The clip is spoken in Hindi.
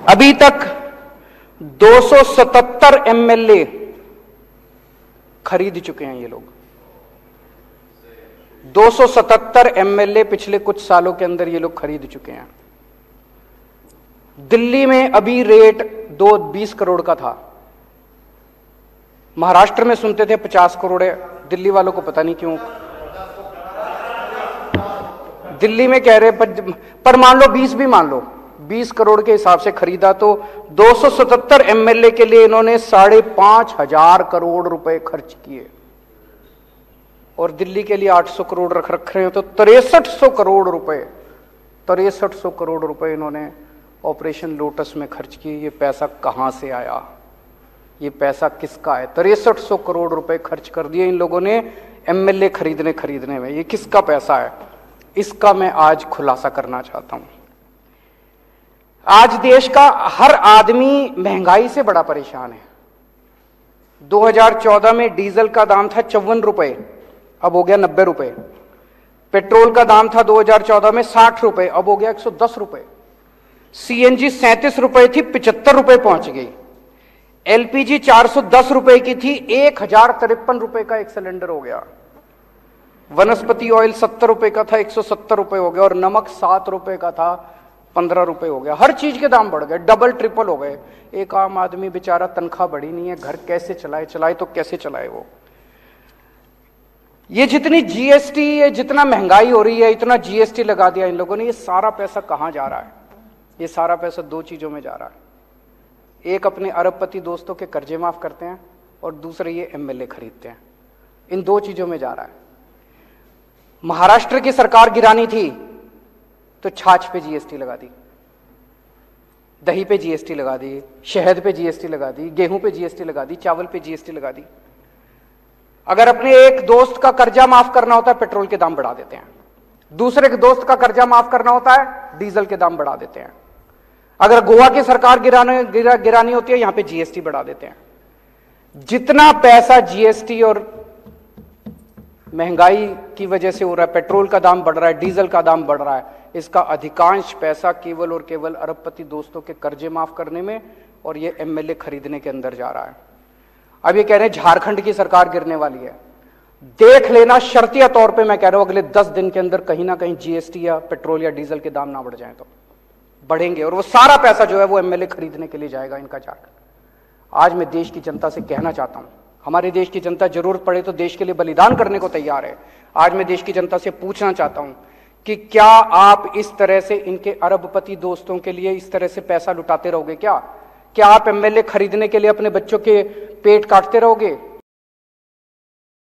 अभी तक 277 एमएलए खरीद चुके हैं ये लोग। 277 एमएलए पिछले कुछ सालों के अंदर ये लोग खरीद चुके हैं। दिल्ली में अभी रेट 20 करोड़ का था, महाराष्ट्र में सुनते थे 50 करोड़ है। दिल्ली वालों को पता नहीं क्यों दिल्ली में कह रहे, पर मान लो 20 भी मान लो, 20 करोड़ के हिसाब से खरीदा तो 277 एमएलए के लिए इन्होंने 5,500 करोड़ रुपए खर्च किए, और दिल्ली के लिए 800 करोड़ रख रहे हैं, तो 6300 करोड़ रुपए 6300 करोड़ रुपए इन्होंने ऑपरेशन लोटस में खर्च किए। ये पैसा कहां से आया, ये पैसा किसका है? 6300 करोड़ रुपए खर्च कर दिए इन लोगों ने एमएलए खरीदने में। ये किसका पैसा है? इसका मैं आज खुलासा करना चाहता हूं। आज देश का हर आदमी महंगाई से बड़ा परेशान है। 2014 में डीजल का दाम था 54 रुपए, अब हो गया 90 रुपए। पेट्रोल का दाम था 2014 में 60 रुपए, अब हो गया 110 रुपए। सीएनजी 37 रुपए थी, 75 रुपए पहुंच गई। एलपीजी 410 रुपए की थी, 1053 रुपए का एक सिलेंडर हो गया। वनस्पति ऑयल 70 रुपए का था, 170 रुपए हो गया। और नमक 7 रुपए का था, 15 रुपए हो गया। हर चीज के दाम बढ़ गए, डबल ट्रिपल हो गए। एक आम आदमी बेचारा, तनख्वाह बढ़ी नहीं है, घर कैसे चलाए तो कैसे चलाए वो? ये जितनी जीएसटी, ये जितना महंगाई हो रही है, इतना जीएसटी लगा दिया इन लोगों ने। ये सारा पैसा कहां जा रहा है? ये सारा पैसा दो चीजों में जा रहा है। एक अपने अरबपति दोस्तों के कर्जे माफ करते हैं, और दूसरे ये एमएलए खरीदते हैं। इन दो चीजों में जा रहा है। महाराष्ट्र की सरकार गिरानी थी तो छाछ पे जीएसटी लगा दी, दही पे जीएसटी लगा दी, शहद पे जीएसटी लगा दी, गेहूं पे जीएसटी लगा दी, चावल पे जीएसटी लगा दी। अगर अपने एक दोस्त का कर्जा माफ करना होता है, पेट्रोल के दाम बढ़ा देते हैं। दूसरे के दोस्त का कर्जा माफ करना होता है, डीजल के दाम बढ़ा देते हैं। अगर गोवा की सरकार गिरानी होती है, यहां पे जीएसटी बढ़ा देते हैं। जितना पैसा जीएसटी और महंगाई की वजह से हो रहा है, पेट्रोल का दाम बढ़ रहा है, डीजल का दाम बढ़ रहा है, इसका अधिकांश पैसा केवल और केवल अरबपति दोस्तों के कर्जे माफ करने में और ये एमएलए खरीदने के अंदर जा रहा है। अब ये कह रहे हैं झारखंड की सरकार गिरने वाली है। देख लेना, शर्तिया तौर पे मैं कह रहा हूं, अगले 10 दिन के अंदर कहीं ना कहीं जीएसटी या पेट्रोल या डीजल के दाम ना बढ़ जाए तो बढ़ेंगे, और वो सारा पैसा जो है वो एमएलए खरीदने के लिए जाएगा इनका झारखंड। आज मैं देश की जनता से कहना चाहता हूं, हमारी देश की जनता जरूरत पड़े तो देश के लिए बलिदान करने को तैयार है। आज मैं देश की जनता से पूछना चाहता हूं कि क्या आप इस तरह से इनके अरबपति दोस्तों के लिए इस तरह से पैसा लुटाते रहोगे? क्या आप एमएलए खरीदने के लिए अपने बच्चों के पेट काटते रहोगे?